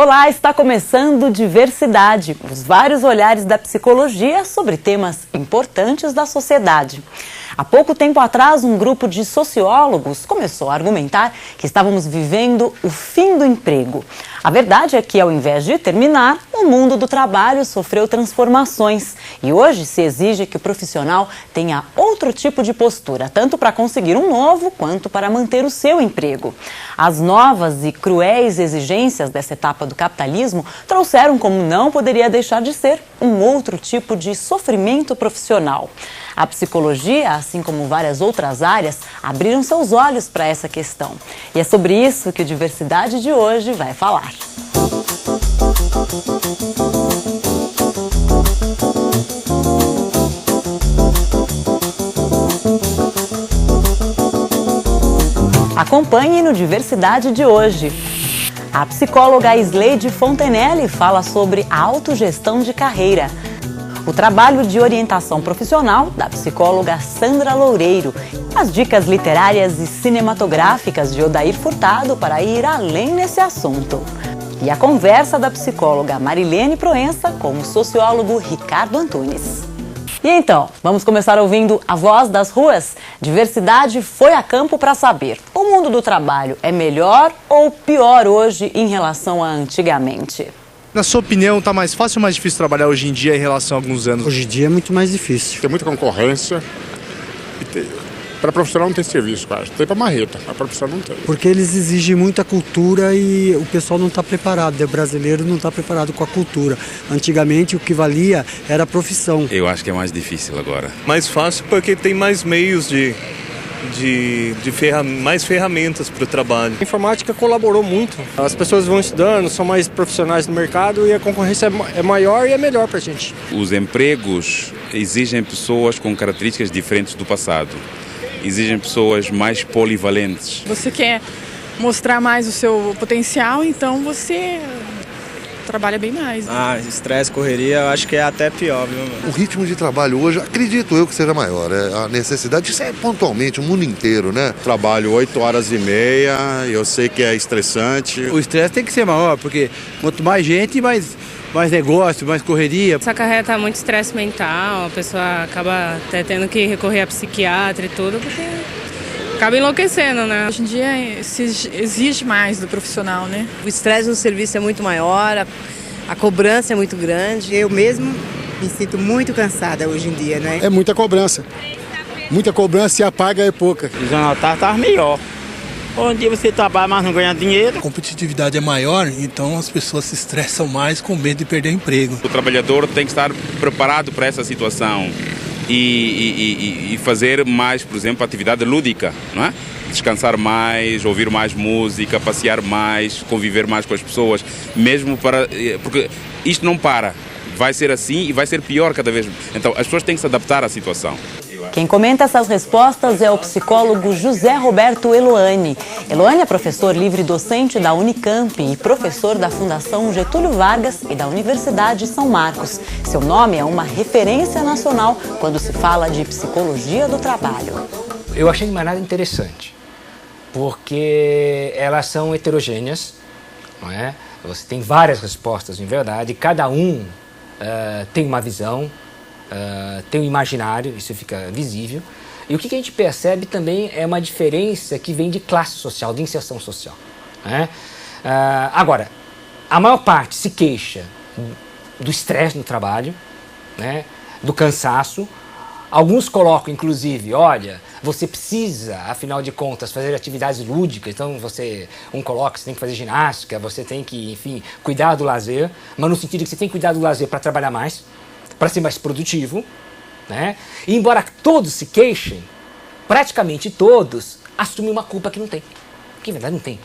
Olá, está começando Diversidade, os vários olhares da psicologia sobre temas importantes da sociedade. Há pouco tempo atrás, um grupo de sociólogos começou a argumentar que estávamos vivendo o fim do emprego. A verdade é que, ao invés de terminar, o mundo do trabalho sofreu transformações. E hoje se exige que o profissional tenha outro tipo de postura, tanto para conseguir um novo, quanto para manter o seu emprego. As novas e cruéis exigências dessa etapa do capitalismo trouxeram, como não poderia deixar de ser, um outro tipo de sofrimento profissional. A psicologia, assim como várias outras áreas, abriram seus olhos para essa questão. E é sobre isso que o Diversidade de hoje vai falar. Acompanhe no Diversidade de hoje. A psicóloga Isleide Fontenelle fala sobre a autogestão de carreira. O trabalho de orientação profissional da psicóloga Sandra Loureiro. As dicas literárias e cinematográficas de Odair Furtado para ir além nesse assunto. E a conversa da psicóloga Marilene Proença com o sociólogo Ricardo Antunes. E então, vamos começar ouvindo a voz das ruas? Diversidade foi a campo para saber. O mundo do trabalho é melhor ou pior hoje em relação a antigamente? Na sua opinião, está mais fácil ou mais difícil trabalhar hoje em dia em relação a alguns anos? Hoje em dia é muito mais difícil. Tem muita concorrência. Para profissional não tem serviço, quase. Tem para marreta, a profissional não tem. Porque eles exigem muita cultura e o pessoal não está preparado. O brasileiro não está preparado com a cultura. Antigamente o que valia era a profissão. Eu acho que é mais difícil agora. Mais fácil porque tem mais meios mais ferramentas para o trabalho. A informática colaborou muito. As pessoas vão estudando, são mais profissionais no mercado e a concorrência é maior e é melhor para a gente. Os empregos exigem pessoas com características diferentes do passado. Exigem pessoas mais polivalentes. Você quer mostrar mais o seu potencial, então você trabalha bem mais. Estresse, correria, eu acho que é até pior, viu? O ritmo de trabalho hoje, acredito eu que seja maior. A necessidade, isso é pontualmente, o mundo inteiro, né? Trabalho 8h30, eu sei que é estressante. O estresse tem que ser maior, porque quanto mais gente, mais negócio, mais correria. Essa carreira tá muito estresse mental, a pessoa acaba até tendo que recorrer a psiquiatra e tudo, porque acaba enlouquecendo, né? Hoje em dia se exige mais do profissional, né? O estresse no serviço é muito maior, a cobrança é muito grande. Eu mesmo me sinto muito cansada hoje em dia, né? É muita cobrança. Muita cobrança e a paga é pouca. O jornal tá melhor. Hoje em dia você trabalha, mas não ganha dinheiro. A competitividade é maior, então as pessoas se estressam mais com medo de perder o emprego. O trabalhador tem que estar preparado para essa situação e fazer mais, por exemplo, atividade lúdica, não é? Descansar mais, ouvir mais música, passear mais, conviver mais com as pessoas, mesmo porque isto não para. Vai ser assim e vai ser pior cada vez. Então as pessoas têm que se adaptar à situação. Quem comenta essas respostas é o psicólogo José Roberto Eloane. Eloane é professor livre-docente da Unicamp e professor da Fundação Getúlio Vargas e da Universidade de São Marcos. Seu nome é uma referência nacional quando se fala de psicologia do trabalho. Eu achei de maneira interessante, porque elas são heterogêneas, não é? Você tem várias respostas, em verdade, cada um tem uma visão. Tem um imaginário, isso fica visível. E o que a gente percebe também é uma diferença que vem de classe social, de inserção social, né? Agora, a maior parte se queixa do estresse no trabalho, né? Do cansaço. Alguns colocam, inclusive, olha, você precisa, afinal de contas, fazer atividades lúdicas. Então, um coloca, você tem que fazer ginástica, você tem que, enfim, cuidar do lazer. Mas no sentido que você tem que cuidar do lazer para trabalhar mais, para ser mais produtivo, né? E embora todos se queixem, praticamente todos assumem uma culpa que não tem, que em verdade não tem,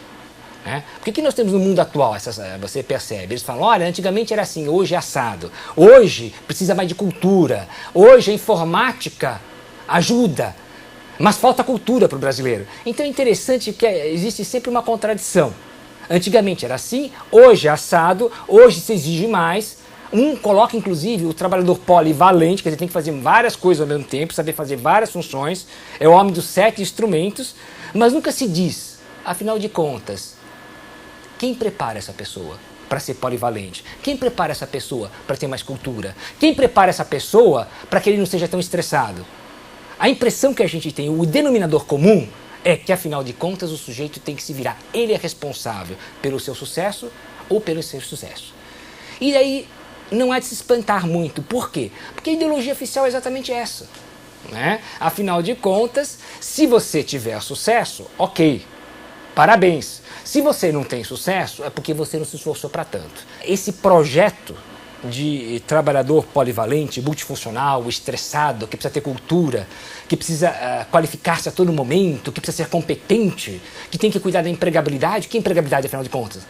né? Porque que nós temos no mundo atual, você percebe, eles falam, olha, antigamente era assim, hoje é assado, hoje precisa mais de cultura, hoje a informática ajuda, mas falta cultura para o brasileiro. Então é interessante que existe sempre uma contradição. Antigamente era assim, hoje é assado, hoje se exige mais. Coloca, inclusive, o trabalhador polivalente, quer dizer, tem que fazer várias coisas ao mesmo tempo, saber fazer várias funções, é o homem dos 7 instrumentos, mas nunca se diz, afinal de contas, quem prepara essa pessoa? para ser polivalente? Quem prepara essa pessoa para ter mais cultura? Quem prepara essa pessoa para que ele não seja tão estressado? A impressão que a gente tem, o denominador comum, é que, afinal de contas, o sujeito tem que se virar. Ele é responsável pelo seu sucesso ou pelo seu sucesso. E aí não há de se espantar muito. Por quê? Porque a ideologia oficial é exatamente essa. Né? Afinal de contas, se você tiver sucesso, ok, parabéns. Se você não tem sucesso, é porque você não se esforçou para tanto. Esse projeto de trabalhador polivalente, multifuncional, estressado, que precisa ter cultura, que precisa qualificar-se a todo momento, que precisa ser competente, que tem que cuidar da empregabilidade. Que empregabilidade, afinal de contas?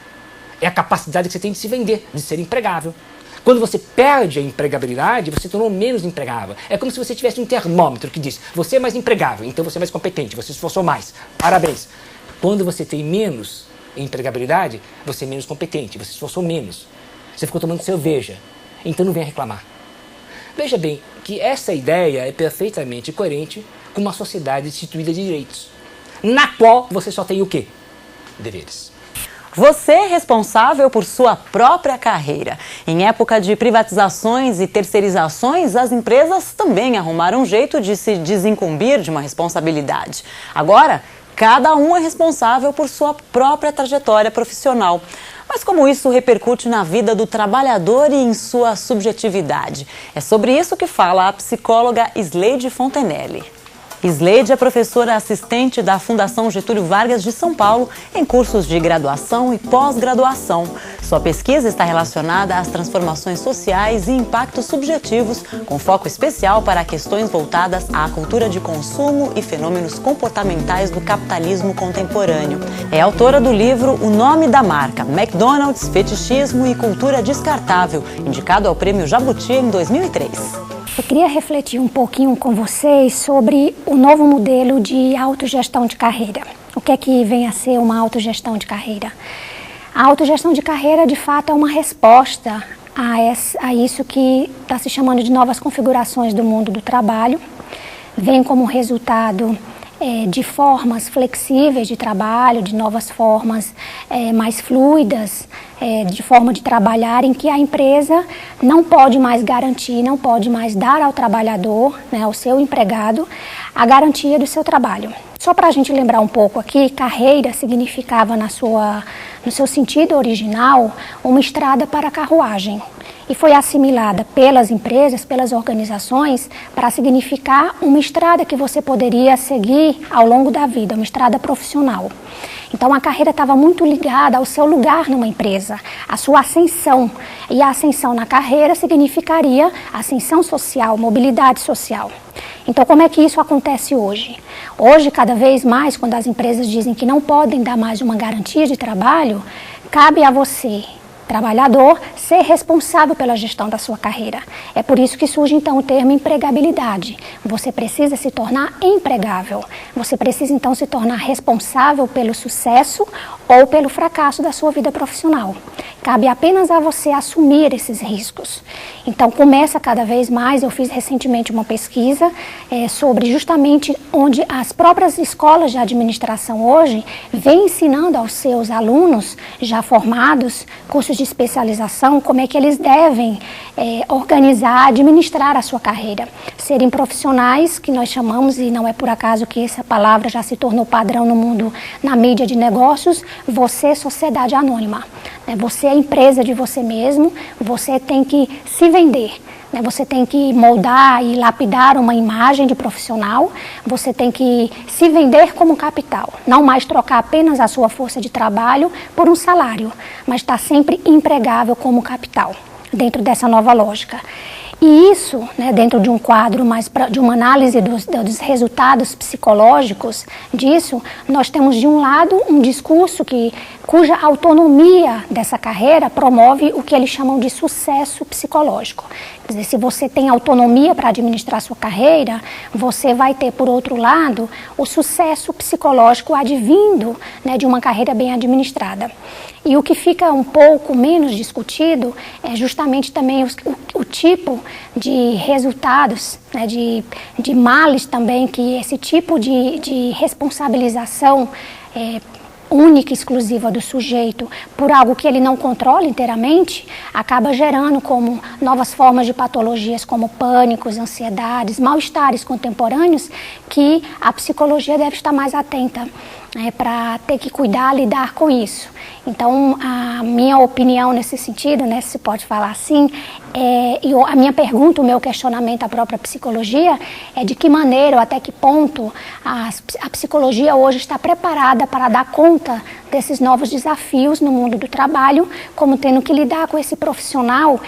É a capacidade que você tem de se vender, de ser empregável. Quando você perde a empregabilidade, você se tornou menos empregável. É como se você tivesse um termômetro que diz: você é mais empregável, então você é mais competente, você se esforçou mais. Parabéns. Quando você tem menos empregabilidade, você é menos competente, você se esforçou menos. Você ficou tomando cerveja, então não venha reclamar. Veja bem que essa ideia é perfeitamente coerente com uma sociedade instituída de direitos, na qual você só tem o quê? Deveres. Você é responsável por sua própria carreira. Em época de privatizações e terceirizações, as empresas também arrumaram um jeito de se desincumbir de uma responsabilidade. Agora, cada um é responsável por sua própria trajetória profissional. Mas como isso repercute na vida do trabalhador e em sua subjetividade? É sobre isso que fala a psicóloga Isleide Fontenelle. Isleide é professora assistente da Fundação Getúlio Vargas de São Paulo em cursos de graduação e pós-graduação. Sua pesquisa está relacionada às transformações sociais e impactos subjetivos, com foco especial para questões voltadas à cultura de consumo e fenômenos comportamentais do capitalismo contemporâneo. É autora do livro O Nome da Marca, McDonald's, Fetichismo e Cultura Descartável, indicado ao Prêmio Jabuti em 2003. Eu queria refletir um pouquinho com vocês sobre o novo modelo de autogestão de carreira. O que é que vem a ser uma autogestão de carreira? A autogestão de carreira, de fato, é uma resposta a isso que está se chamando de novas configurações do mundo do trabalho. Vem como resultado de formas flexíveis de trabalho, de novas formas mais fluidas, de forma de trabalhar, em que a empresa não pode mais garantir, não pode mais dar ao trabalhador, né, ao seu empregado, a garantia do seu trabalho. Só para a gente lembrar um pouco aqui, carreira significava no seu sentido original uma estrada para carruagem. E foi assimilada pelas empresas, pelas organizações, para significar uma estrada que você poderia seguir ao longo da vida, uma estrada profissional. Então a carreira estava muito ligada ao seu lugar numa empresa, à sua ascensão. E a ascensão na carreira significaria ascensão social, mobilidade social. Então como é que isso acontece hoje? Hoje, cada vez mais, quando as empresas dizem que não podem dar mais uma garantia de trabalho, cabe a você, trabalhador, ser responsável pela gestão da sua carreira. É por isso que surge então o termo empregabilidade. Você precisa se tornar empregável. Você precisa então se tornar responsável pelo sucesso ou pelo fracasso da sua vida profissional. Cabe apenas a você assumir esses riscos. Então começa cada vez mais, eu fiz recentemente uma pesquisa sobre justamente onde as próprias escolas de administração hoje vêm ensinando aos seus alunos já formados, cursos de especialização, como é que eles devem organizar, administrar a sua carreira. Serem profissionais, que nós chamamos, e não é por acaso que essa palavra já se tornou padrão no mundo, na mídia de negócios, você, sociedade anônima. Você é empresa de você mesmo, você tem que se vender. Você tem que moldar e lapidar uma imagem de profissional, você tem que se vender como capital, não mais trocar apenas a sua força de trabalho por um salário, mas estar sempre empregável como capital, dentro dessa nova lógica. E isso, dentro de um quadro, de uma análise dos resultados psicológicos disso, nós temos de um lado um discurso cuja autonomia dessa carreira promove o que eles chamam de sucesso psicológico. Quer dizer, se você tem autonomia para administrar sua carreira, você vai ter, por outro lado, o sucesso psicológico advindo de uma carreira bem administrada. E o que fica um pouco menos discutido é justamente também o tipo de resultados, de males também que esse tipo de responsabilização única e exclusiva do sujeito por algo que ele não controla inteiramente, acaba gerando como novas formas de patologias como pânicos, ansiedades, mal-estares contemporâneos que a psicologia deve estar mais atenta para ter que cuidar, lidar com isso. Então, a minha opinião nesse sentido, né, se pode falar assim, a minha pergunta, o meu questionamento à própria psicologia é de que maneira ou até que ponto a psicologia hoje está preparada para dar conta desses novos desafios no mundo do trabalho, como tendo que lidar com esse profissional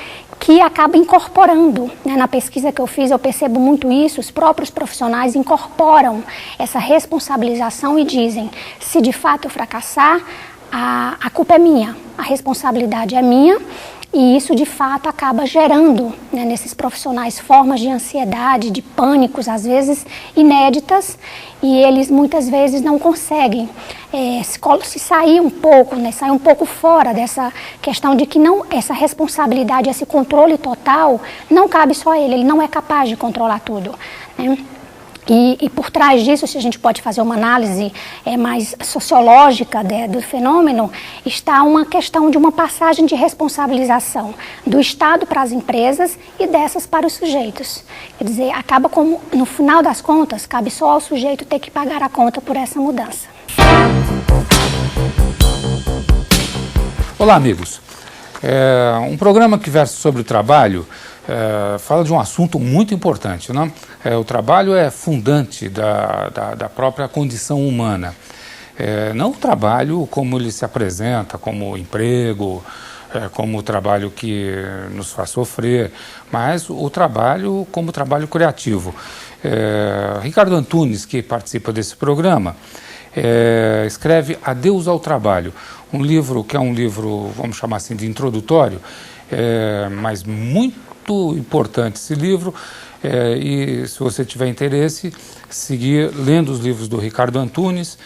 que acaba incorporando, né? Na pesquisa que eu fiz eu percebo muito isso, os próprios profissionais incorporam essa responsabilização e dizem, se de fato eu fracassar, a culpa é minha, a responsabilidade é minha, e isso de fato acaba gerando, né, nesses profissionais formas de ansiedade, de pânicos, às vezes inéditas, e eles muitas vezes não conseguem se sair um pouco, né, sair um pouco fora dessa questão de que não, essa responsabilidade, esse controle total, não cabe só a ele não é capaz de controlar tudo, né? E por trás disso, se a gente pode fazer uma análise mais sociológica do fenômeno, está uma questão de uma passagem de responsabilização do Estado para as empresas e dessas para os sujeitos. Quer dizer, acaba como, no final das contas, cabe só ao sujeito ter que pagar a conta por essa mudança. Olá, amigos. Um programa que versa sobre o trabalho fala de um assunto muito importante, né? O trabalho é fundante da própria condição humana. Não o trabalho como ele se apresenta, como emprego, como o trabalho que nos faz sofrer, mas o trabalho como trabalho criativo. Ricardo Antunes, que participa desse programa, escreve Adeus ao Trabalho, um livro que é um livro, vamos chamar assim, de introdutório, mas muito importante esse livro, e se você tiver interesse, seguir lendo os livros do Ricardo Antunes.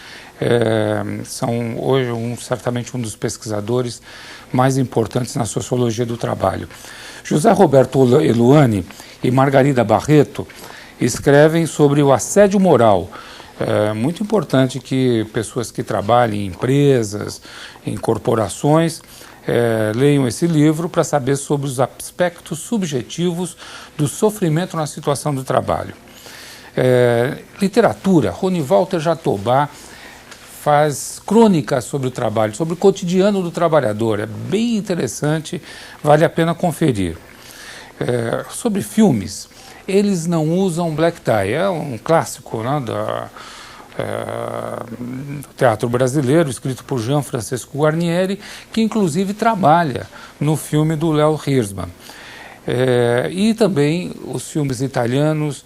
São hoje certamente um dos pesquisadores mais importantes na sociologia do trabalho. José Roberto Eluani e Margarida Barreto escrevem sobre o assédio moral. É muito importante que pessoas que trabalhem em empresas, em corporações, leiam esse livro para saber sobre os aspectos subjetivos do sofrimento na situação do trabalho. Literatura, Rony Walter Jatobá faz crônicas sobre o trabalho, sobre o cotidiano do trabalhador. É bem interessante, vale a pena conferir. Sobre filmes, eles não usam black tie, é um clássico, né, do teatro brasileiro, escrito por Jean Francesco Guarnieri, que inclusive trabalha no filme do Léo Hirschman. E também os filmes italianos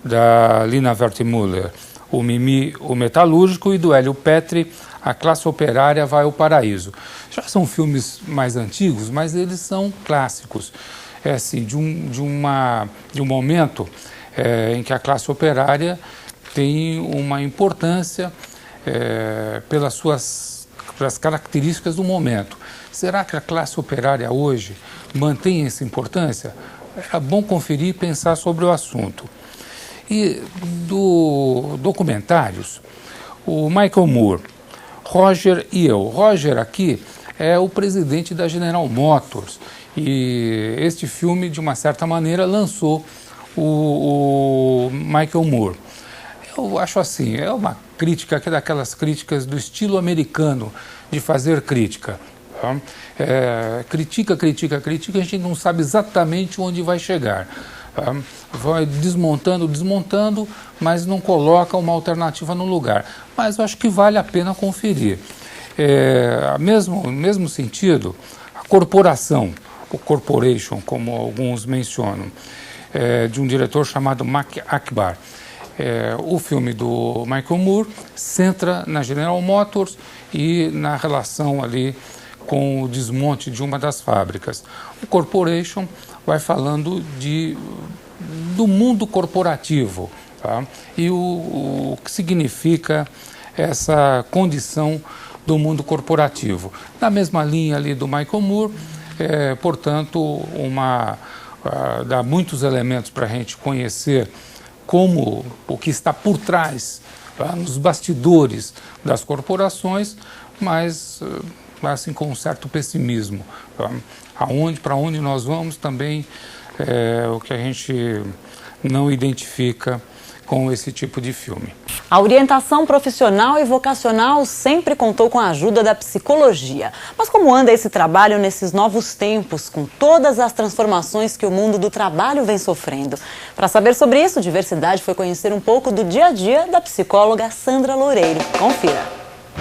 da Lina Wertmüller, o Mimi, o Metalúrgico, e do Hélio Petri, A Classe Operária Vai ao Paraíso. Já são filmes mais antigos, mas eles são clássicos. Assim, de um momento em que a classe operária tem uma importância pelas características do momento. Será que a classe operária hoje mantém essa importância? É bom conferir e pensar sobre o assunto. E documentários, o Michael Moore, Roger e eu. Roger aqui é o presidente da General Motors, e este filme, de uma certa maneira, lançou o Michael Moore. Eu acho assim, é uma crítica, que é daquelas críticas do estilo americano de fazer crítica. Tá? Critica, a gente não sabe exatamente onde vai chegar. Tá? Vai desmontando, mas não coloca uma alternativa no lugar. Mas eu acho que vale a pena conferir. No mesmo sentido, a corporação, o corporation, como alguns mencionam, de um diretor chamado Mac Akbar. O filme do Michael Moore centra na General Motors e na relação ali com o desmonte de uma das fábricas. O Corporation vai falando do mundo corporativo, tá? E o que significa essa condição do mundo corporativo. Na mesma linha ali do Michael Moore, portanto, dá muitos elementos para a gente conhecer o que está por trás, tá, nos bastidores das corporações, mas assim, com um certo pessimismo. Para onde nós vamos também é o que a gente não identifica com esse tipo de filme. A orientação profissional e vocacional sempre contou com a ajuda da psicologia. Mas como anda esse trabalho nesses novos tempos, com todas as transformações que o mundo do trabalho vem sofrendo? Para saber sobre isso, Diversidade foi conhecer um pouco do dia a dia da psicóloga Sandra Loureiro. Confira.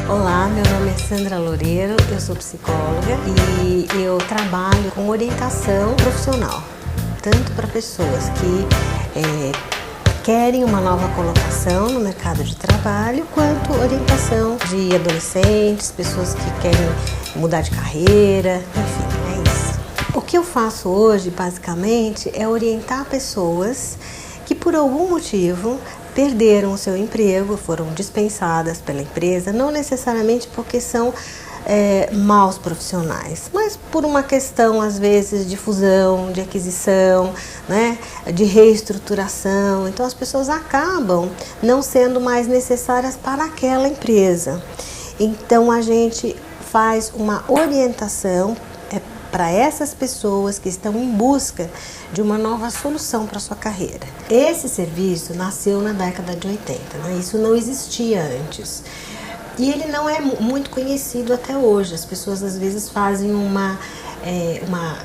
Olá, meu nome é Sandra Loureiro, eu sou psicóloga e eu trabalho com orientação profissional, tanto para pessoas que querem uma nova colocação no mercado de trabalho, quanto orientação de adolescentes, pessoas que querem mudar de carreira, enfim, é isso. O que eu faço hoje, basicamente, é orientar pessoas que por algum motivo perderam o seu emprego, foram dispensadas pela empresa, não necessariamente porque são maus profissionais, mas por uma questão, às vezes, de fusão, de aquisição, né, de reestruturação. Então, as pessoas acabam não sendo mais necessárias para aquela empresa. Então, a gente faz uma orientação para essas pessoas que estão em busca de uma nova solução para a sua carreira. Esse serviço nasceu na década de 80, né? Isso não existia antes. E ele não é muito conhecido até hoje. As pessoas às vezes fazem uma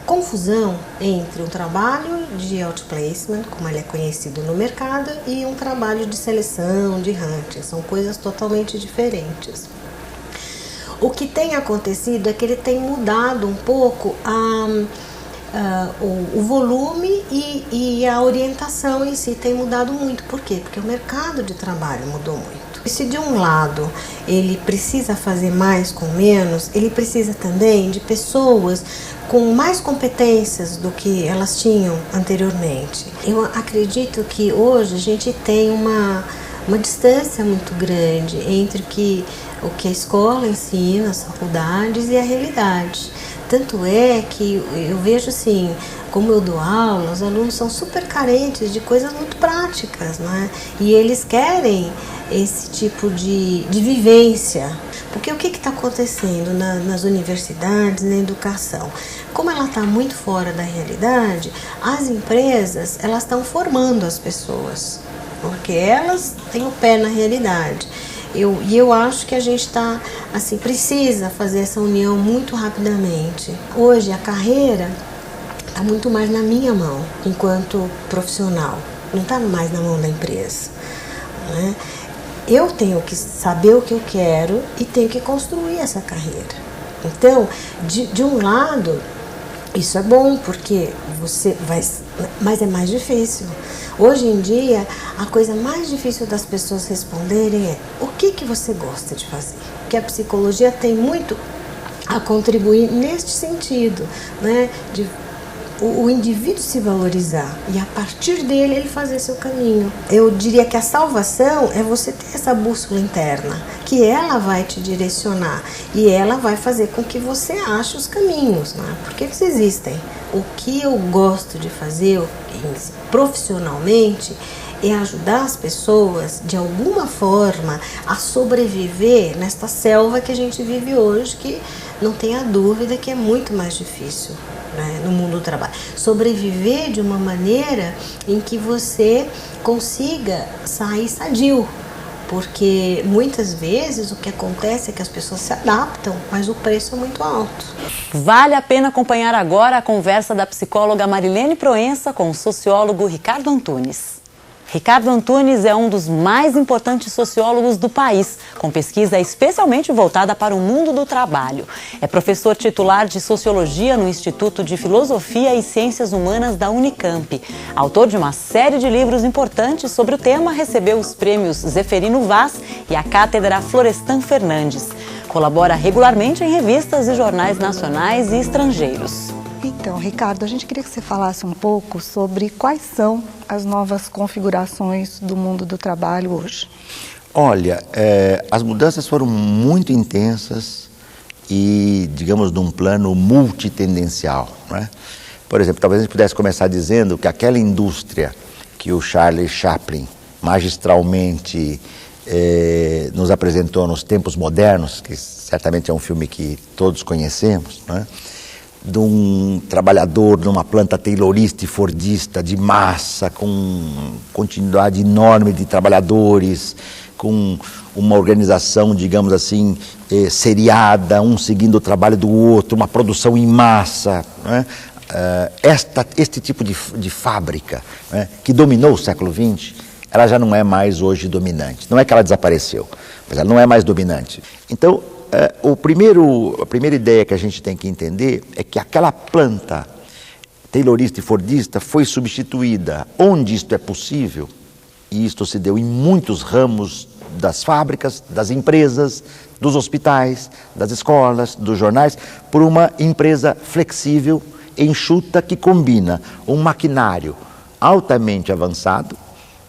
confusão entre um trabalho de outplacement, como ele é conhecido no mercado, e um trabalho de seleção, de hunting. São coisas totalmente diferentes. O que tem acontecido é que ele tem mudado um pouco o volume e a orientação em si tem mudado muito. Por quê? Porque o mercado de trabalho mudou muito. E se de um lado ele precisa fazer mais com menos, ele precisa também de pessoas com mais competências do que elas tinham anteriormente. Eu acredito que hoje a gente tem uma distância muito grande entre o que a escola ensina, as faculdades e a realidade. Tanto é que eu vejo assim, como eu dou aula, os alunos são super carentes de coisas muito práticas, né? E eles querem esse tipo de vivência. Porque o que está acontecendo nas universidades, na educação? Como ela está muito fora da realidade, as empresas elas estão formando as pessoas, porque elas têm o pé na realidade. Eu acho que a gente precisa fazer essa união muito rapidamente. Hoje a carreira está muito mais na minha mão, enquanto profissional. Não está mais na mão da empresa, né? Eu tenho que saber o que eu quero e tenho que construir essa carreira. Então, de um lado, isso é bom, porque você vai... Mas é mais difícil. Hoje em dia, a coisa mais difícil das pessoas responderem é o que você gosta de fazer? Porque a psicologia tem muito a contribuir neste sentido, né? De o indivíduo se valorizar e a partir dele ele fazer seu caminho. Eu diria que a salvação é você ter essa bússola interna, que ela vai te direcionar e ela vai fazer com que você ache os caminhos, né? Porque eles existem. O que eu gosto de fazer profissionalmente é ajudar as pessoas, de alguma forma, a sobreviver nesta selva que a gente vive hoje, que não tenha dúvida que é muito mais difícil, né, no mundo do trabalho. Sobreviver de uma maneira em que você consiga sair sadio. Porque muitas vezes o que acontece é que as pessoas se adaptam, mas o preço é muito alto. Vale a pena acompanhar agora a conversa da psicóloga Marilene Proença com o sociólogo Ricardo Antunes. Ricardo Antunes é um dos mais importantes sociólogos do país, com pesquisa especialmente voltada para o mundo do trabalho. É professor titular de Sociologia no Instituto de Filosofia e Ciências Humanas da Unicamp. Autor de uma série de livros importantes sobre o tema, recebeu os prêmios Zeferino Vaz e a Cátedra Florestan Fernandes. Colabora regularmente em revistas e jornais nacionais e estrangeiros. Então, Ricardo, a gente queria que você falasse um pouco sobre quais são as novas configurações do mundo do trabalho hoje. Olha, as mudanças foram muito intensas e, digamos, num plano multitendencial, né? Por exemplo, talvez a gente pudesse começar dizendo que aquela indústria que o Charlie Chaplin magistralmente nos apresentou nos Tempos Modernos, que certamente é um filme que todos conhecemos, né? De um trabalhador numa planta taylorista e fordista de massa, com continuidade enorme de trabalhadores, com uma organização, digamos assim, seriada, um seguindo o trabalho do outro, uma produção em massa, né? Este tipo de fábrica, né, que dominou o século XX, ela já não é mais hoje dominante. Não é que ela desapareceu, mas ela não é mais dominante. Então, a primeira ideia que a gente tem que entender é que aquela planta taylorista e fordista foi substituída, onde isto é possível, e isto se deu em muitos ramos das fábricas, das empresas, dos hospitais, das escolas, dos jornais, por uma empresa flexível, enxuta, que combina um maquinário altamente avançado,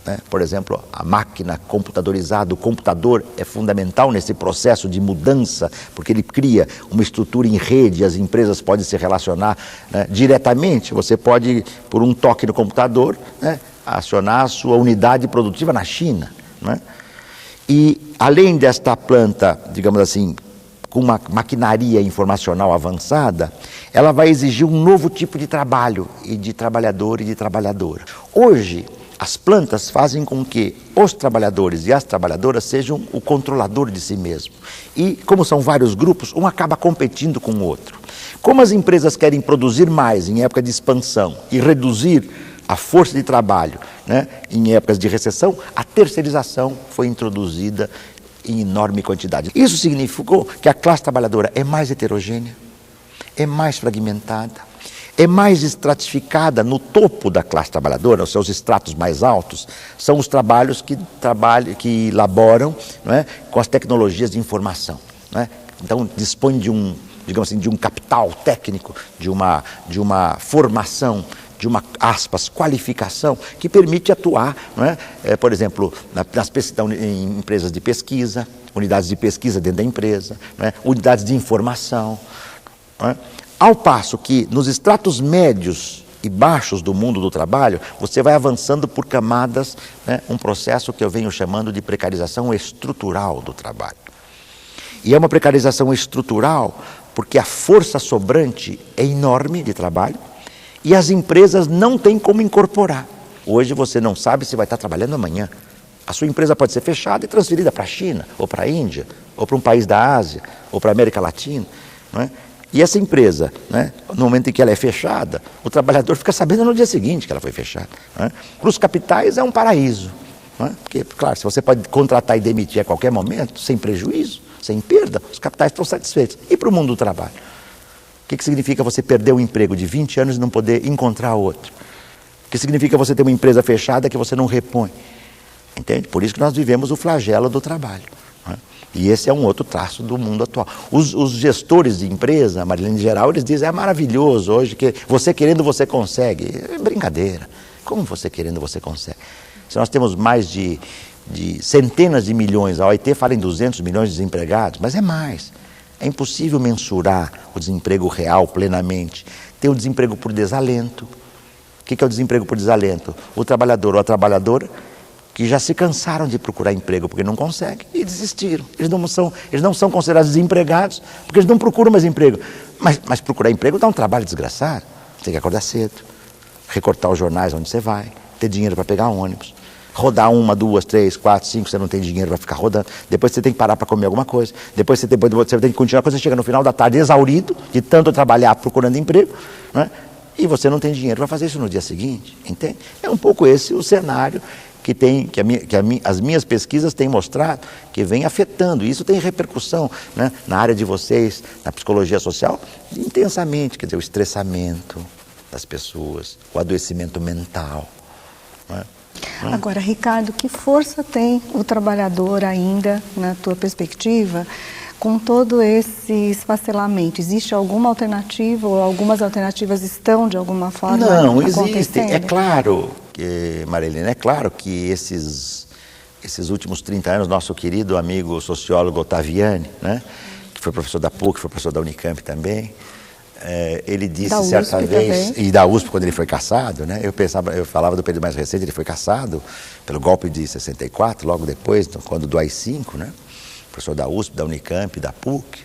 né? Por exemplo, a máquina computadorizada, o computador é fundamental nesse processo de mudança, porque ele cria uma estrutura em rede, as empresas podem se relacionar, né, diretamente. Você pode, por um toque no computador, né, acionar a sua unidade produtiva na China, né? E além desta planta, digamos assim, com uma maquinaria informacional avançada, ela vai exigir um novo tipo de trabalho, e de trabalhador e de trabalhadora. Hoje, as plantas fazem com que os trabalhadores e as trabalhadoras sejam o controlador de si mesmo. E, como são vários grupos, um acaba competindo com o outro. Como as empresas querem produzir mais em época de expansão e reduzir a força de trabalho, né, em épocas de recessão, a terceirização foi introduzida em enorme quantidade. Isso significou que a classe trabalhadora é mais heterogênea, é mais fragmentada, é mais estratificada. No topo da classe trabalhadora, os seus estratos mais altos, são os trabalhos que elaboram, não é, com as tecnologias de informação, não é? Então, dispõe de um, digamos assim, de um capital técnico, de uma formação, de uma, aspas, qualificação que permite atuar, não é? Por exemplo, em empresas de pesquisa, unidades de pesquisa dentro da empresa, não é? Unidades de informação, não é? Ao passo que nos estratos médios e baixos do mundo do trabalho, você vai avançando por camadas, né, um processo que eu venho chamando de precarização estrutural do trabalho. E é uma precarização estrutural porque a força sobrante é enorme de trabalho e as empresas não têm como incorporar. Hoje você não sabe se vai estar trabalhando amanhã. A sua empresa pode ser fechada e transferida para a China, ou para a Índia, ou para um país da Ásia, ou para a América Latina, não é? E essa empresa, né, no momento em que ela é fechada, o trabalhador fica sabendo no dia seguinte que ela foi fechada, né? Para os capitais é um paraíso, não é? Porque, claro, se você pode contratar e demitir a qualquer momento, sem prejuízo, sem perda, os capitais estão satisfeitos. E para o mundo do trabalho? O que significa você perder um emprego de 20 anos e não poder encontrar outro? O que significa você ter uma empresa fechada que você não repõe? Entende? Por isso que nós vivemos o flagelo do trabalho, não é? E esse é um outro traço do mundo atual. Os gestores de empresa, Marilene, em geral, eles dizem, é maravilhoso hoje, que você querendo você consegue. É brincadeira. Como você querendo você consegue? Se nós temos mais de centenas de milhões, a OIT fala em 200 milhões de desempregados, mas é mais. É impossível mensurar o desemprego real plenamente. Tem o desemprego por desalento. O que é o desemprego por desalento? O trabalhador ou a trabalhadora que já se cansaram de procurar emprego porque não conseguem e desistiram. Eles não são considerados desempregados porque eles não procuram mais emprego. Mas procurar emprego dá um trabalho desgraçado. Você tem que acordar cedo, recortar os jornais onde você vai, ter dinheiro para pegar ônibus, rodar 1, 2, 3, 4, 5, você não tem dinheiro para ficar rodando. Depois você tem que parar para comer alguma coisa. Depois você tem que continuar, quando você chega no final da tarde exaurido de tanto trabalhar procurando emprego, né? E você não tem dinheiro para fazer isso no dia seguinte, entende? É um pouco esse o cenário que as minhas pesquisas têm mostrado que vem afetando. Isso tem repercussão, né, na área de vocês, na psicologia social, intensamente. Quer dizer, o estressamento das pessoas, o adoecimento mental. Né? Agora, Ricardo, que força tem o trabalhador ainda, na tua perspectiva, com todo esse esfacelamento? Existe alguma alternativa ou algumas alternativas estão, de alguma forma, não, acontecendo? Existem. É claro, Marilene, é claro que esses últimos 30 anos, nosso querido amigo sociólogo Ottaviani, né, que foi professor da PUC, foi professor da Unicamp também, ele disse da certa USP vez, também. e da USP quando ele foi cassado, né? Eu falava do período mais recente, ele foi cassado pelo golpe de 64, logo depois, quando do AI-5, né? Professor da USP, da Unicamp, da PUC.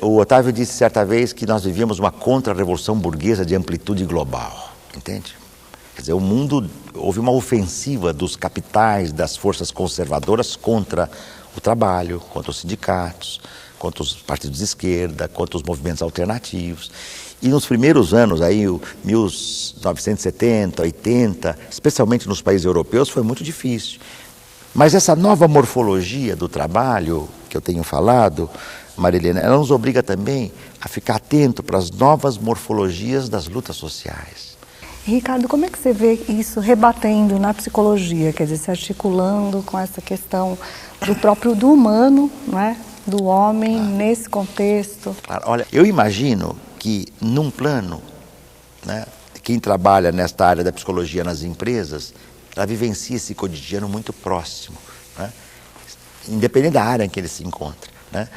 O Otávio disse certa vez que nós vivíamos uma contra-revolução burguesa de amplitude global, entende? Quer dizer, o mundo, houve uma ofensiva dos capitais, das forças conservadoras contra o trabalho, contra os sindicatos, contra os partidos de esquerda, contra os movimentos alternativos. E nos primeiros anos, aí, 1970, 80, especialmente nos países europeus, foi muito difícil. Mas essa nova morfologia do trabalho que eu tenho falado, Marilena, ela nos obriga também a ficar atento para as novas morfologias das lutas sociais. Ricardo, como é que você vê isso rebatendo na psicologia, quer dizer, se articulando com essa questão do humano, não é? Do homem nesse contexto? Olha, eu imagino que num plano, né, quem trabalha nesta área da psicologia nas empresas, ela vivencia esse cotidiano muito próximo, né, independente da área em que ele se encontra. Né,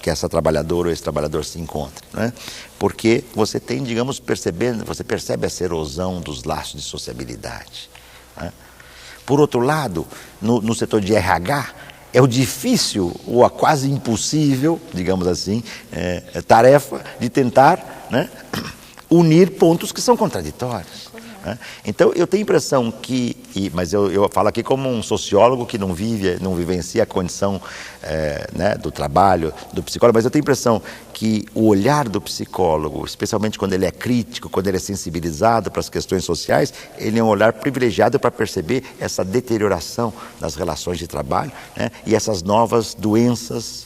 que essa trabalhadora ou esse trabalhador se encontre, né, porque você tem, digamos, você percebe essa erosão dos laços de sociabilidade. Né. Por outro lado, no setor de RH, é o difícil ou a quase impossível, digamos assim, tarefa de tentar, né, unir pontos que são contraditórios. Né? Então, eu tenho a impressão que, mas eu falo aqui como um sociólogo que não vivencia a condição né, do trabalho do psicólogo, mas eu tenho a impressão que o olhar do psicólogo, especialmente quando ele é crítico, quando ele é sensibilizado para as questões sociais, ele é um olhar privilegiado para perceber essa deterioração das relações de trabalho, né, e essas novas doenças,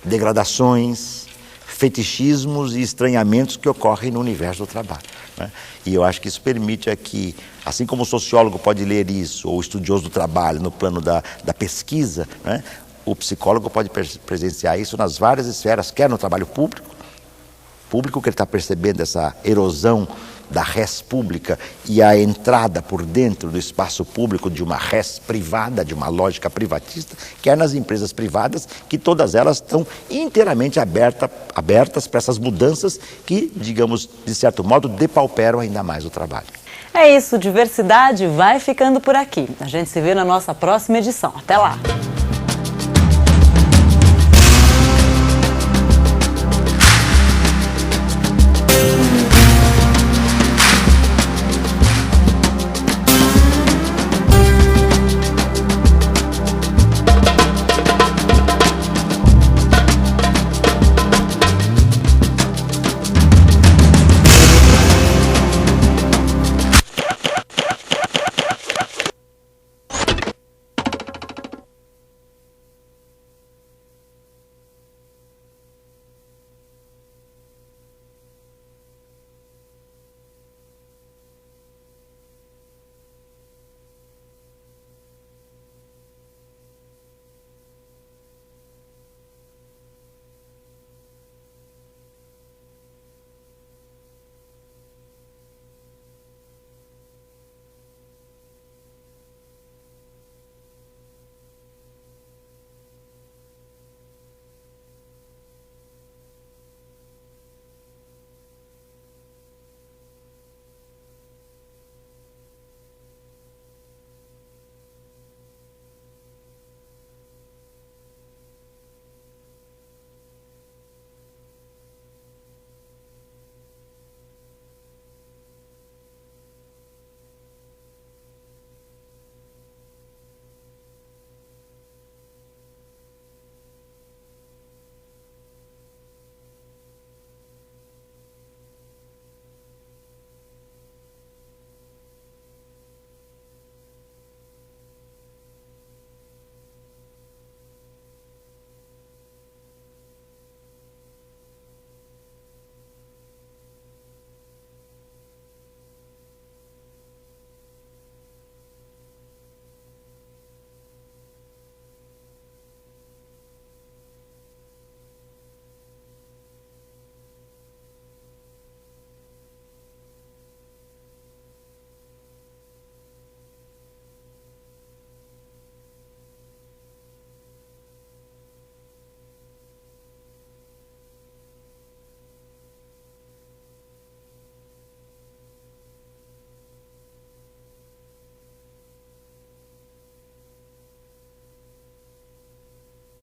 degradações, fetichismos e estranhamentos que ocorrem no universo do trabalho. Né? E eu acho que isso permite que, assim como o sociólogo pode ler isso, ou o estudioso do trabalho no plano da pesquisa, né? O psicólogo pode presenciar isso nas várias esferas, quer no trabalho público que ele está percebendo essa erosão da res pública e a entrada por dentro do espaço público de uma res privada, de uma lógica privatista, quer nas empresas privadas, que todas elas estão inteiramente abertas para essas mudanças que, digamos, de certo modo, depauperam ainda mais o trabalho. É isso, Diversidade vai ficando por aqui. A gente se vê na nossa próxima edição. Até lá!